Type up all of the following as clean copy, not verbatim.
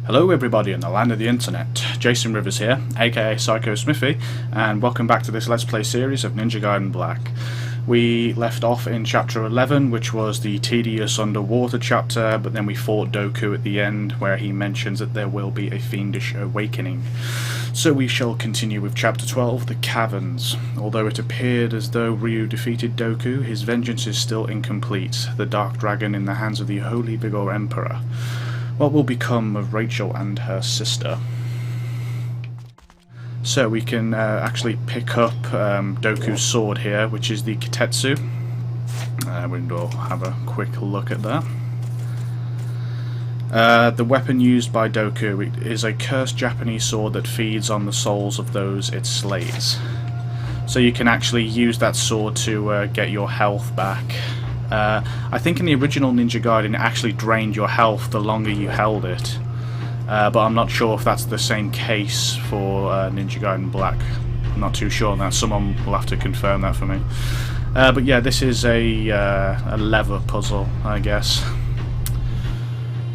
Hello everybody in the land of the internet, Jason Rivers here, aka Psycho Smiffy, and welcome back to this Let's Play series of Ninja Gaiden Black. We left off in chapter 11, which was the tedious underwater chapter, but then we fought Doku at the end, where he mentions that there will be a fiendish awakening. So we shall continue with chapter 12, the Caverns. Although it appeared as though Ryu defeated Doku, his vengeance is still incomplete, the Dark Dragon in the hands of the Holy Vigor Emperor. What will become of Rachel and her sister? So we can actually pick up Doku's sword here, which is the Kitetsu. We'll have a quick look at that. The weapon used by Doku is a cursed Japanese sword that feeds on the souls of those it slays. So you can actually use that sword to get your health back. I think in the original Ninja Gaiden it actually drained your health the longer you held it, but I'm not sure if that's the same case for Ninja Gaiden Black. I'm not too sure on that, someone will have to confirm that for me. But yeah, this is a lever puzzle, I guess.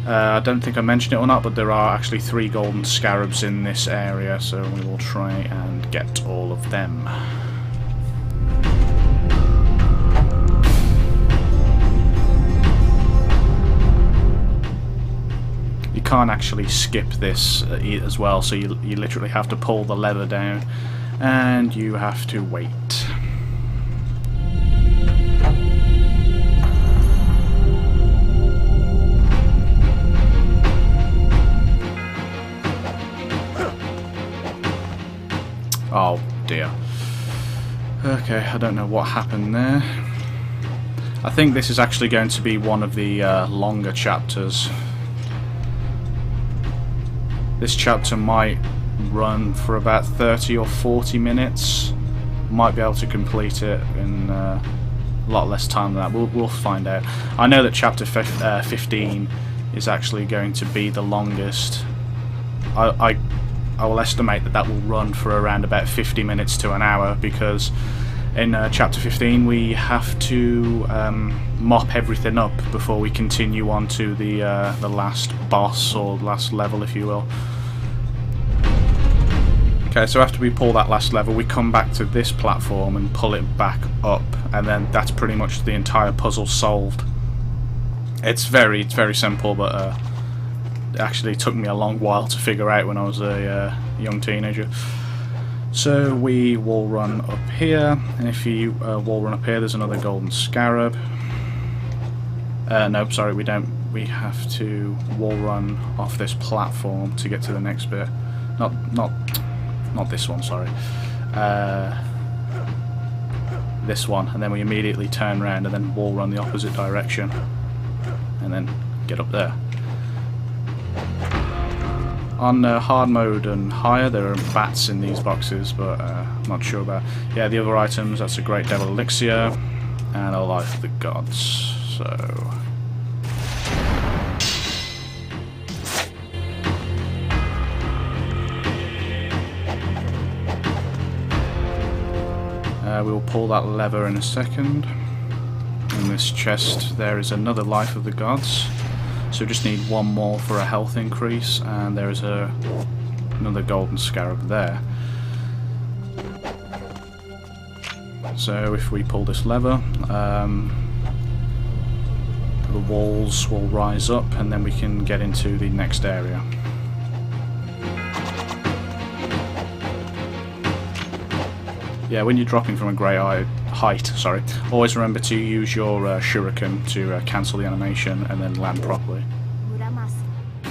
I don't think I mentioned it or not, but there are actually 3 golden scarabs in this area, so we will try and get all of them. You can't actually skip this as well, so you literally have to pull the lever down and you have to wait. Oh dear. Okay, I don't know what happened there. I think this is actually going to be one of the longer chapters. This chapter might run for about 30 or 40 minutes. Might be able to complete it in a lot less time than that. We'll find out. I know that chapter 15 is actually going to be the longest. I will estimate that will run for around about 50 minutes to an hour, because in chapter 15 we have to mop everything up before we continue on to the last boss, or last level if you will. Okay, so after we pull that last level we come back to this platform and pull it back up, and then that's pretty much the entire puzzle solved. It's very simple, but it actually took me a long while to figure out when I was a young teenager. So we wall run up here, and if you wall run up here there's another golden scarab. No, sorry, we don't. We have to wall run off this platform to get to the next bit. Not this one, sorry. This one, and then we immediately turn around and then wall run the opposite direction, and then get up there. On hard mode and higher there are bats in these boxes, but I'm not sure about. Yeah, the other items, that's a Great Devil Elixir and a Life of the Gods. So we will pull that lever in a second. In this chest there is another Life of the Gods. So we just need one more for a health increase, and there is another golden scarab there. So if we pull this lever, the walls will rise up and then we can get into the next area. Yeah, when you're dropping from a great height, always remember to use your shuriken to cancel the animation and then land properly. Muramasa,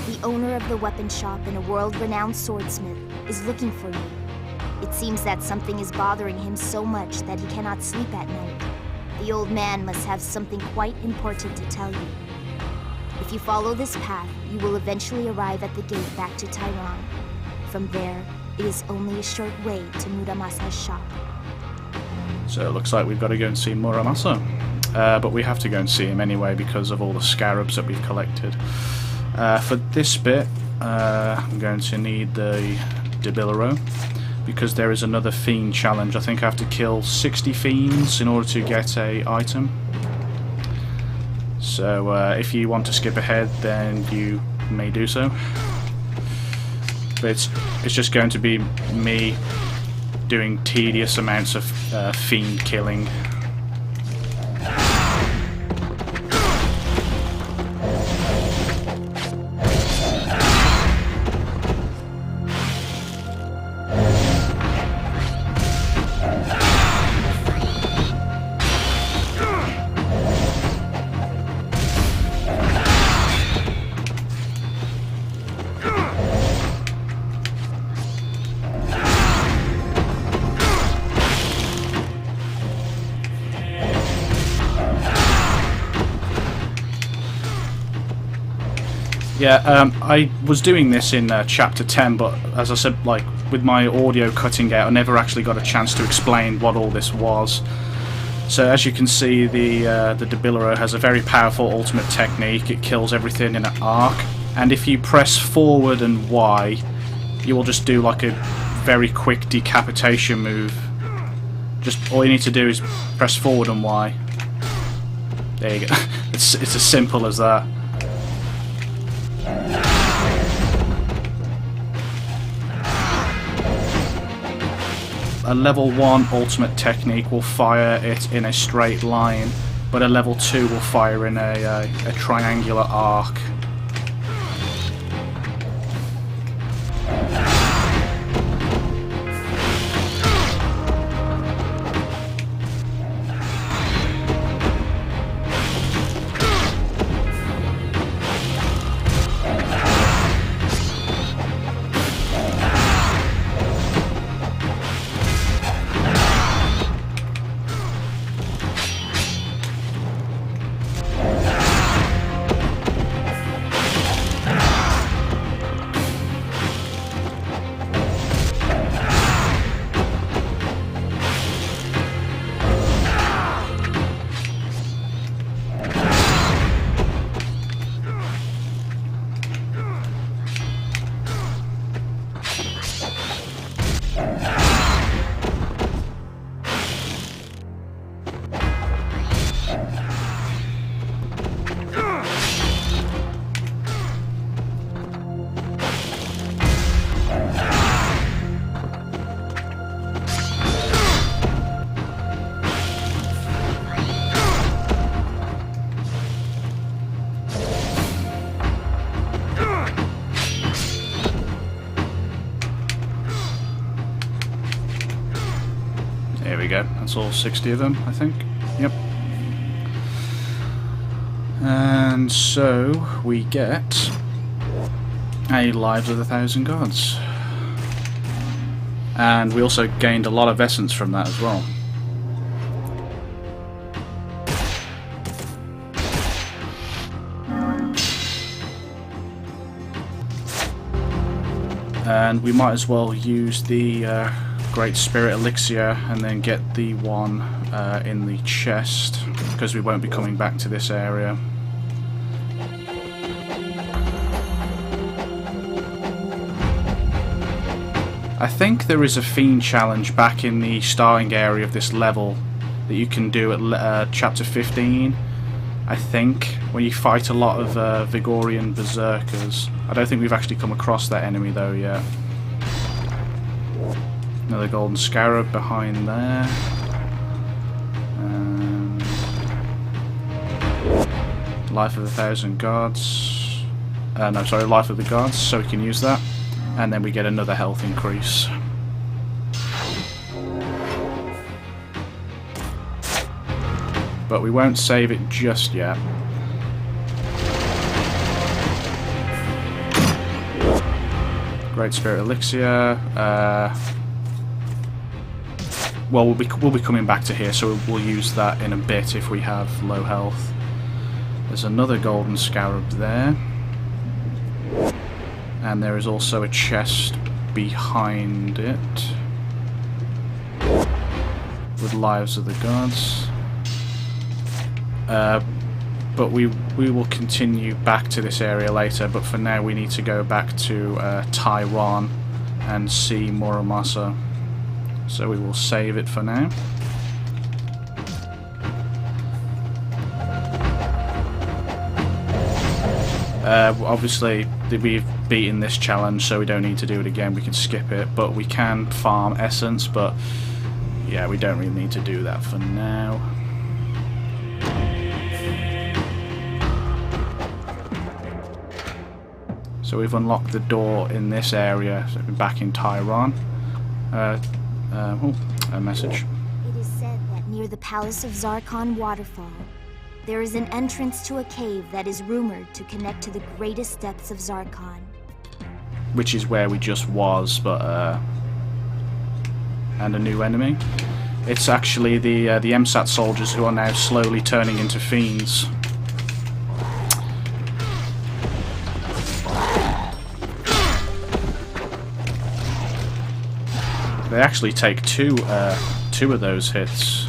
the owner of the weapon shop and a world-renowned swordsmith, is looking for you. It seems that something is bothering him so much that he cannot sleep at night. The old man must have something quite important to tell you. If you follow this path, you will eventually arrive at the gate back to Taiwan. From there, it is only a short way to Muramasa's shop. So it looks like we've got to go and see Muramasa. But we have to go and see him anyway because of all the scarabs that we've collected. For this bit, I'm going to need the Debilero, because there is another fiend challenge. I think I have to kill 60 fiends in order to get an item. So if you want to skip ahead, then you may do so. but it's just going to be me doing tedious amounts of fiend killing. Yeah, I was doing this in chapter 10, but as I said, like with my audio cutting out, I never actually got a chance to explain what all this was. So as you can see, the Debilero has a very powerful ultimate technique. It kills everything in an arc, and if you press forward and Y, you will just do like a very quick decapitation move. Just all you need to do is press forward and Y. There you go. It's as simple as that. A level 1 ultimate technique will fire it in a straight line, but a level 2 will fire in a triangular arc. There we go, that's all 60 of them, I think. Yep. And so we get a Lives of the Thousand Gods. And we also gained a lot of essence from that as well. And we might as well use the Great Spirit Elixir and then get the one in the chest, because we won't be coming back to this area. I think there is a Fiend challenge back in the starting area of this level that you can do at chapter 15, I think, when you fight a lot of Vigorian Berserkers. I don't think we've actually come across that enemy though yet. Another golden scarab behind there. Life of the Thousand Gods. No, sorry, Life of the Gods, so we can use that. And then we get another health increase. But we won't save it just yet. Great Spirit Elixir. Well, we'll be coming back to here, so we'll use that in a bit if we have low health. There's another golden scarab there. And there is also a chest behind it with Lives of the Gods. But we will continue back to this area later, but for now we need to go back to Tyron and see Muramasa. So we will save it for now. Obviously we've beaten this challenge, so we don't need to do it again. We can skip it, but we can farm essence, but yeah, we don't really need to do that for now. So we've unlocked the door in this area, so we're back in Tyron. A message. It is said that near the Palace of Zarkhan waterfall, there is an entrance to a cave that is rumored to connect to the greatest depths of Zarkhan. Which is where we just was, but and a new enemy. It's actually the MSAT soldiers who are now slowly turning into fiends. They actually take two of those hits.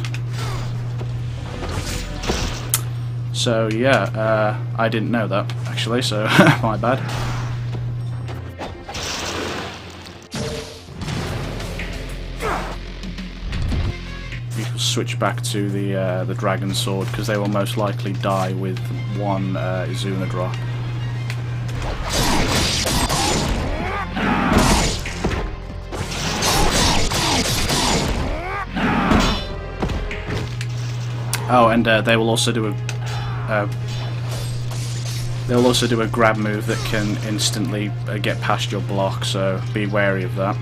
So yeah, I didn't know that actually, so my bad. We will switch back to the dragon sword because they will most likely die with one Izuna drop. Oh, and they will also do a grab move that can instantly get past your block, so be wary of that.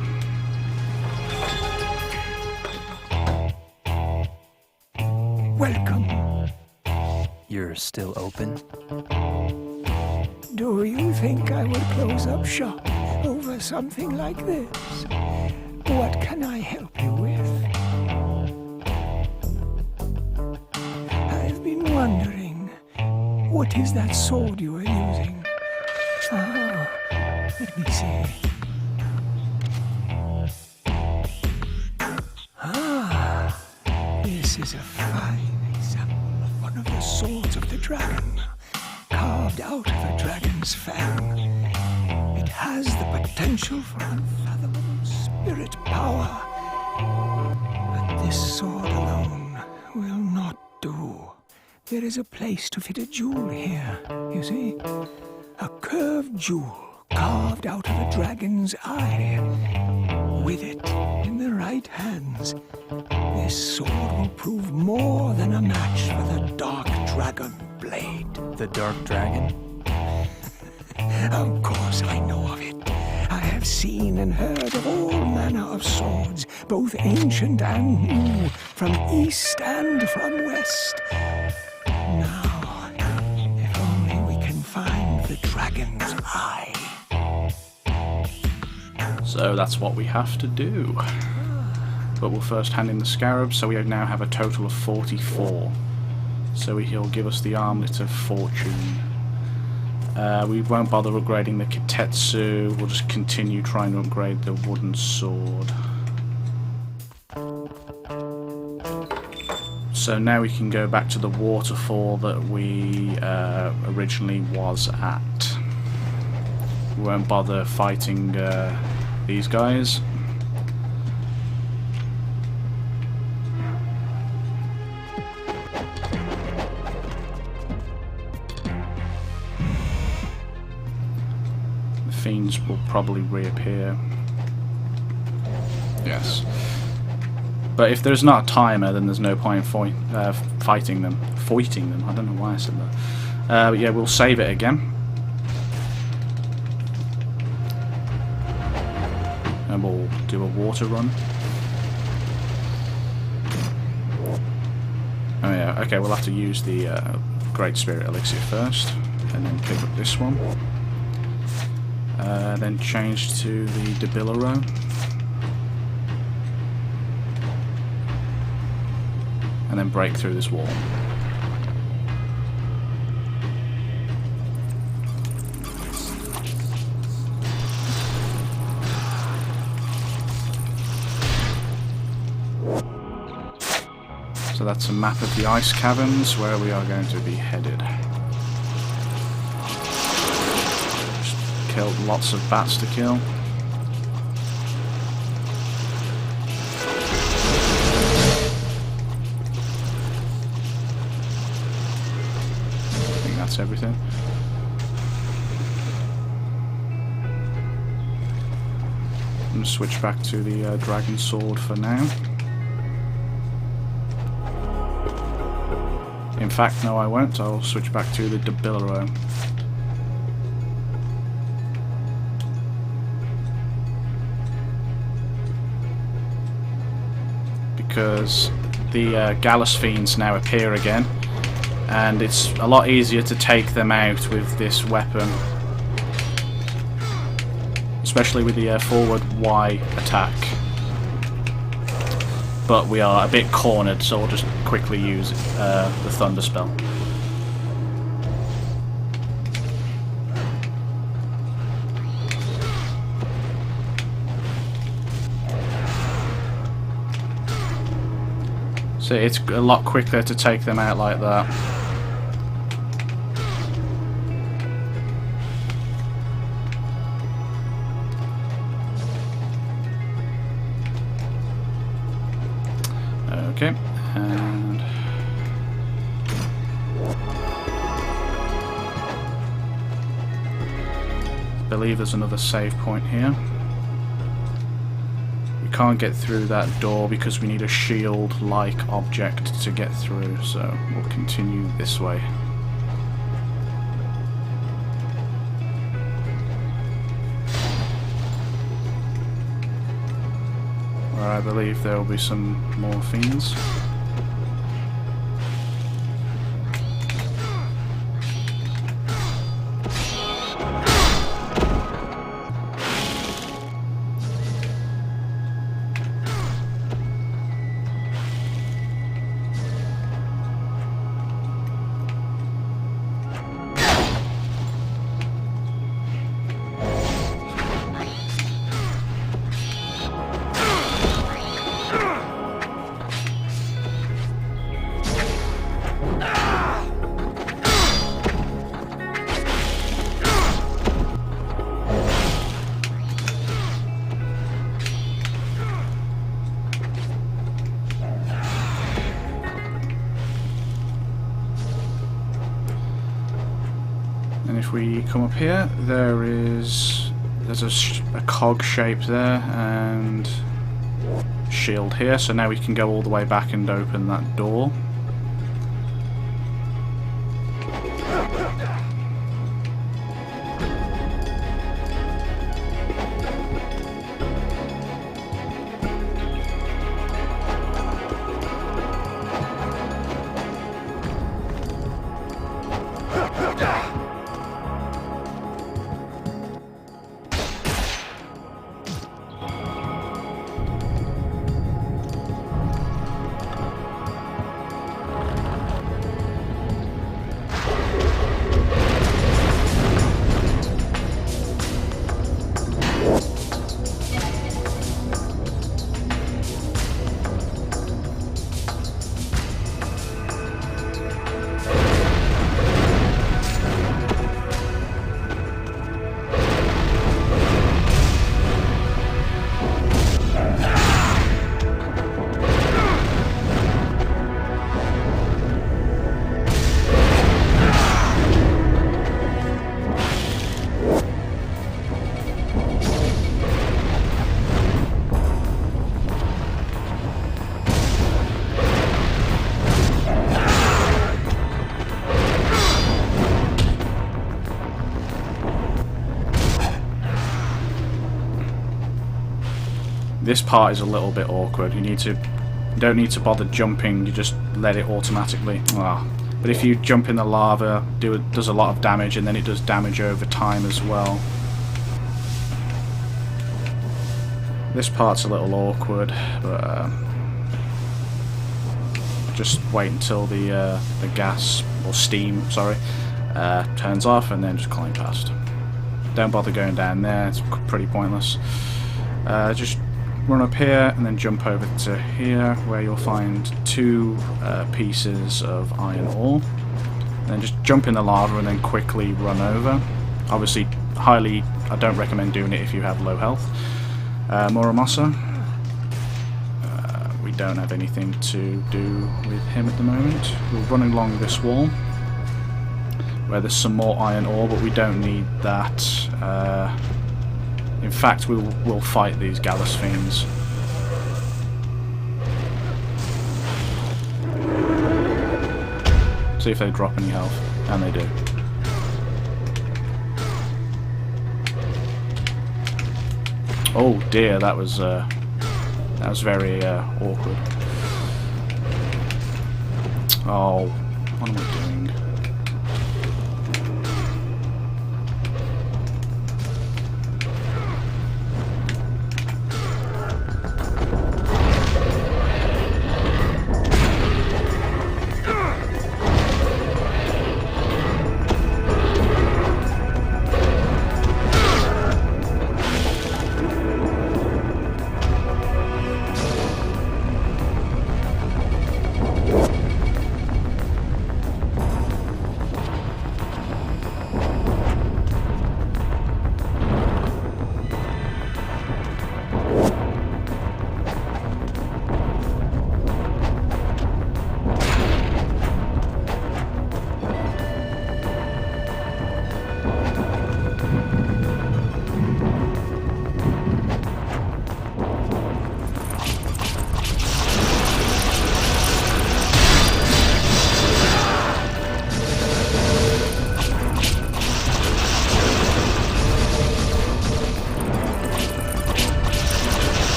Welcome. You're still open? Do you think I would close up shop over something like this? What can I help you with? I've been wondering, what is that sword you are using? Oh, let me see. Ah, this is a fine example of one of the swords of the dragon, carved out of a dragon's fang. It has the potential for unfathomable spirit power. But this sword alone will not do. There is a place to fit a jewel here, you see? A curved jewel carved out of a dragon's eye. With it in the right hands, this sword will prove more than a match for the Dark Dragon blade. The Dark Dragon? Of course I know of it. I have seen and heard of all manner of swords, both ancient and new, from east and from west. Now, if only we can find the dragon's eye. So that's what we have to do. But we'll first hand in the scarab, so we now have a total of 44. So he'll give us the Armlet of Fortune. We won't bother upgrading the Kitetsu, we'll just continue trying to upgrade the wooden sword. So now we can go back to the waterfall that we originally was at. We won't bother fighting these guys. The fiends will probably reappear. Yes. But if there's not a timer, then there's no point in fighting them. Fighting them. I don't know why I said that. But yeah, we'll save it again. And we'll do a water run. Oh yeah, okay, we'll have to use the Great Spirit Elixir first, and then pick up this one. Then change to the Debilero. And then break through this wall. So that's a map of the ice caverns where we are going to be headed. Just killed lots of bats to kill. I think that's everything. I'm going to switch back to the dragon sword for now. In fact, no I won't, I'll switch back to the Debilero. Because the Gallus Fiends now appear again, and it's a lot easier to take them out with this weapon. Especially with the forward Y attack. But we are a bit cornered, so we'll just quickly use the Thunder Spell. So it's a lot quicker to take them out like that. Okay, and I believe there's another save point here. We can't get through that door because we need a shield-like object to get through, so we'll continue this way. I believe there will be some more fiends. And if we come up here, there's a cog shape there and shield here, so now we can go all the way back and open that door. This part is a little bit awkward. You don't need to bother jumping, you just let it automatically. But if you jump in the lava, it does a lot of damage, and then it does damage over time as well. This part's a little awkward, but just wait until the gas, or steam, sorry, turns off, and then just climb past. Don't bother going down there, it's pretty pointless. Just run up here and then jump over to here, where you'll find two pieces of iron ore. Then just jump in the lava and then quickly run over. Obviously, I don't recommend doing it if you have low health. Muramasa. We don't have anything to do with him at the moment. We're running along this wall, where there's some more iron ore, but we don't need that. In fact, we'll fight these Gallus Fiends. See if they drop any health. And they do. Oh dear, that was very awkward. Oh, what am I doing?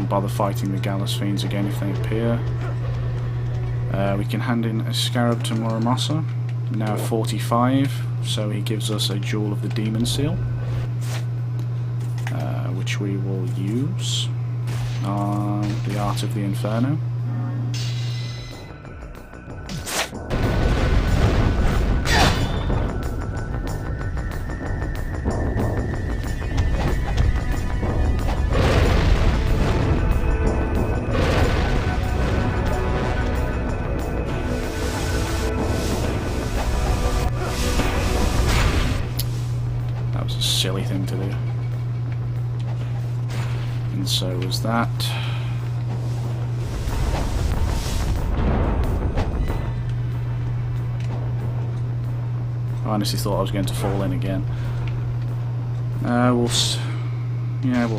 Bother fighting the Gallus Fiends again if they appear. We can hand in a Scarab to Muramasa, now 45, so he gives us a Jewel of the Demon Seal, which we will use on the Art of the Inferno. Silly thing to do. And so was that. I honestly thought I was going to fall in again. We'll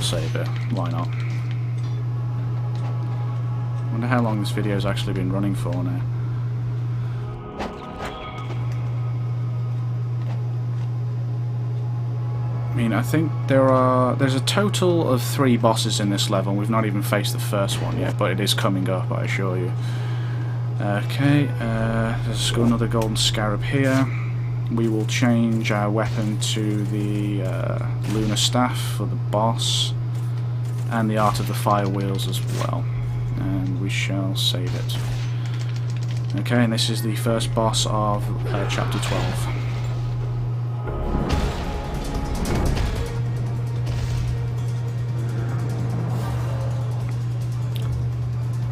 save it. Why not? Wonder how long this video's actually been running for now. I mean, I think there's a total of 3 bosses in this level. We've not even faced the first one yet, but it is coming up, I assure you. Okay, there's another golden scarab here. We will change our weapon to the lunar staff for the boss, and the Art of the Fire Wheels as well. And we shall save it. Okay, and this is the first boss of Chapter 12.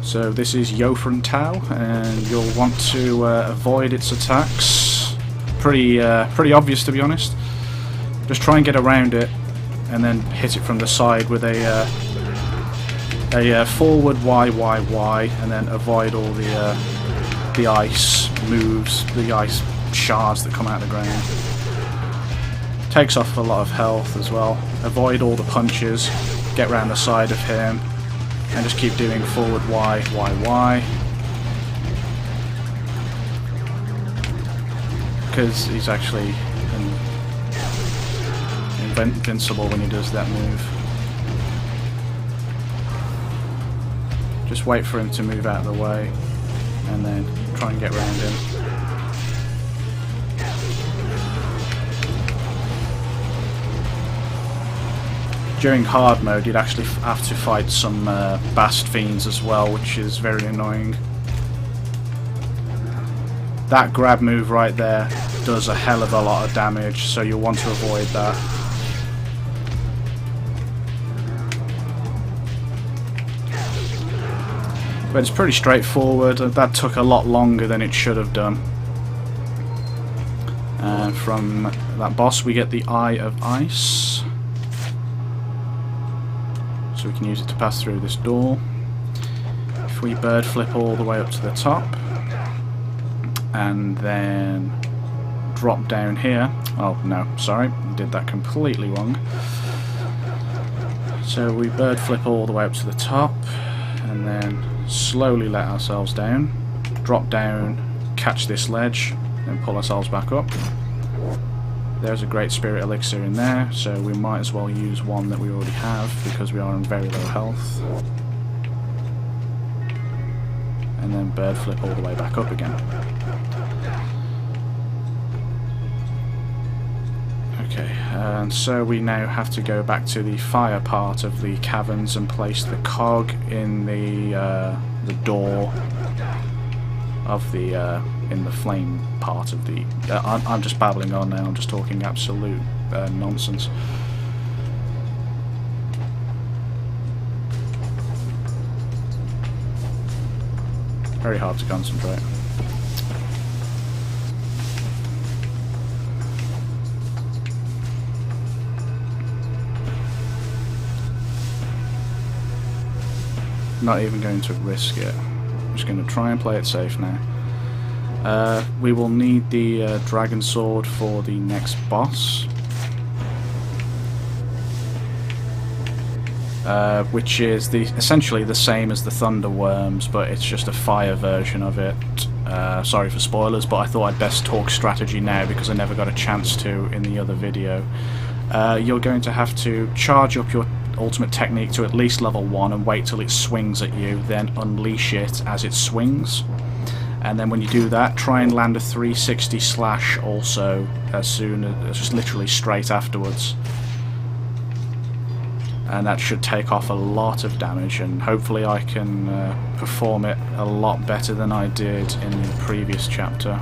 So this is Yofran Tau, and you'll want to avoid its attacks. Pretty obvious, to be honest. Just try and get around it, and then hit it from the side with a forward Y, and then avoid all the ice moves, the ice shards that come out of the ground. Takes off a lot of health as well. Avoid all the punches. Get round the side of him. And just keep doing forward Y. Because he's actually invincible when he does that move. Just wait for him to move out of the way, and then try and get around him. during hard mode you'd actually have to fight some Bast Fiends as well, which is very annoying. That grab move right there does a hell of a lot of damage, so you'll want to avoid that. But it's pretty straightforward. That took a lot longer than it should have done. From that boss we get the Eye of Ice. So we can use it to pass through this door. If we bird flip all the way up to the top and then drop down here. Oh no, sorry, did that completely wrong. So we bird flip all the way up to the top and then slowly let ourselves down, drop down, catch this ledge, and pull ourselves back up. There's a great spirit elixir in there, so we might as well use one that we already have because we are on very low health. And then bird flip all the way back up again. Okay, and so we now have to go back to the fire part of the caverns and place the cog in the door of the in the flame part of the. I'm just babbling on now. I'm just talking absolute nonsense. Very hard to concentrate. Not even going to risk it. I'm just going to try and play it safe now. We will need the dragon sword for the next boss, which is essentially the same as the thunder worms, but it's just a fire version of it. Sorry for spoilers, but I thought I'd best talk strategy now because I never got a chance to in the other video. You're going to have to charge up your ultimate technique to at least level 1 and wait till it swings at you, then unleash it as it swings. And then when you do that, try and land a 360 slash also as soon as, just literally straight afterwards. And that should take off a lot of damage, and hopefully I can perform it a lot better than I did in the previous chapter.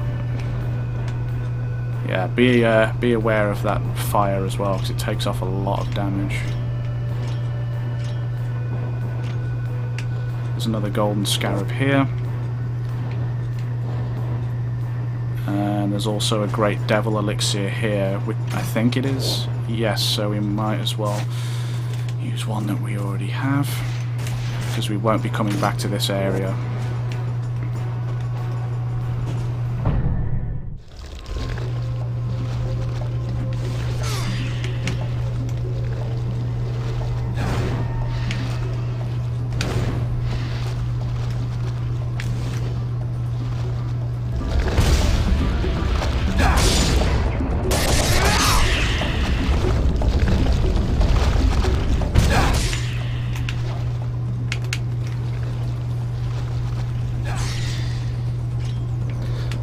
Yeah, be aware of that fire as well, because it takes off a lot of damage. There's another golden scarab here. And there's also a great devil elixir here, which I think it is. Yes, so we might as well use one that we already have, because we won't be coming back to this area.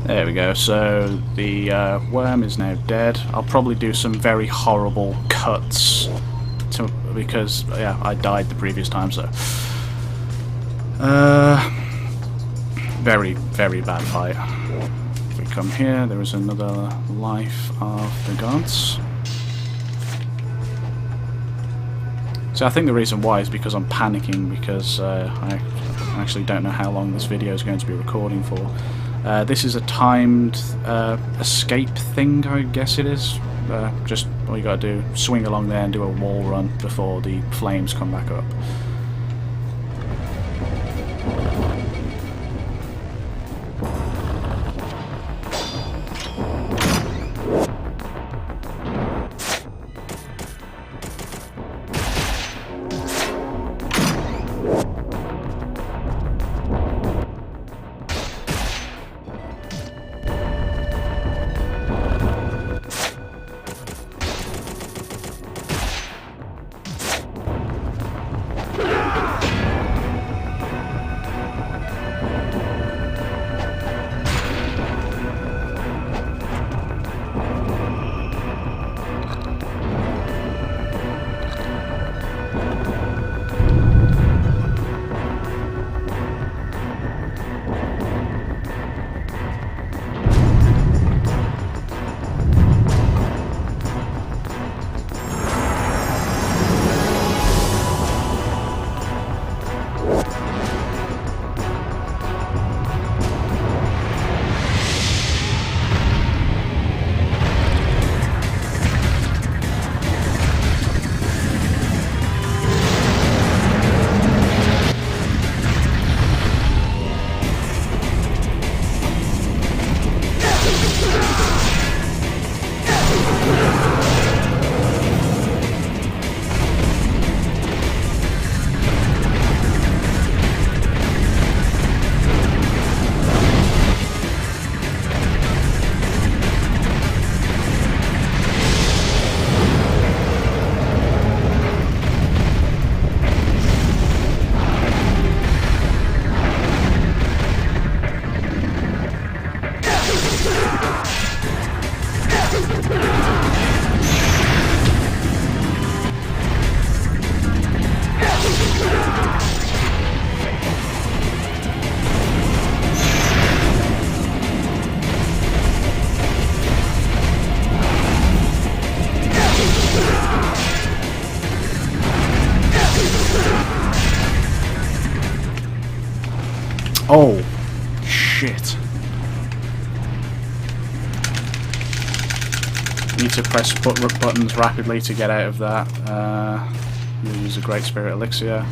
There we go, so the worm is now dead. I'll probably do some very horrible cuts because yeah, I died the previous time, so very, very bad fight. If we come here, there is another life of the gods. So I think the reason why is because I'm panicking, because I actually don't know how long this video is going to be recording for. This is a timed escape thing, I guess it is. Just all you gotta do, swing along there and do a wall run before the flames come back up. Oh, shit. Need to press buttons rapidly to get out of that. Use a Great Spirit Elixir.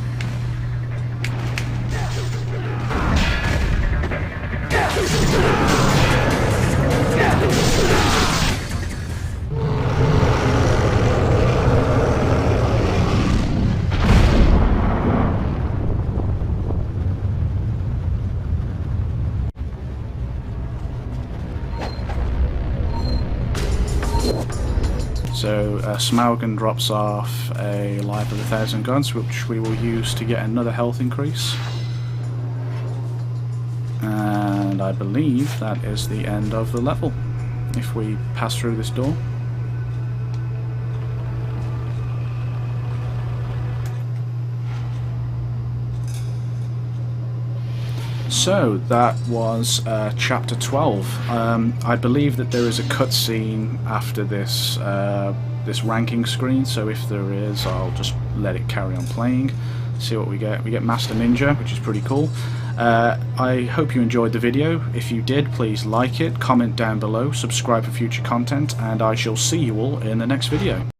So Smaugin drops off a Life of 1,000 Guns, which we will use to get another health increase. And I believe that is the end of the level, if we pass through this door. So that was chapter 12. I believe that there is a cutscene after this this ranking screen, so if there is, I'll just let it carry on playing. See what we get. We get Master Ninja, which is pretty cool. I hope you enjoyed the video. If you did, please like it, comment down below, subscribe for future content, and I shall see you all in the next video.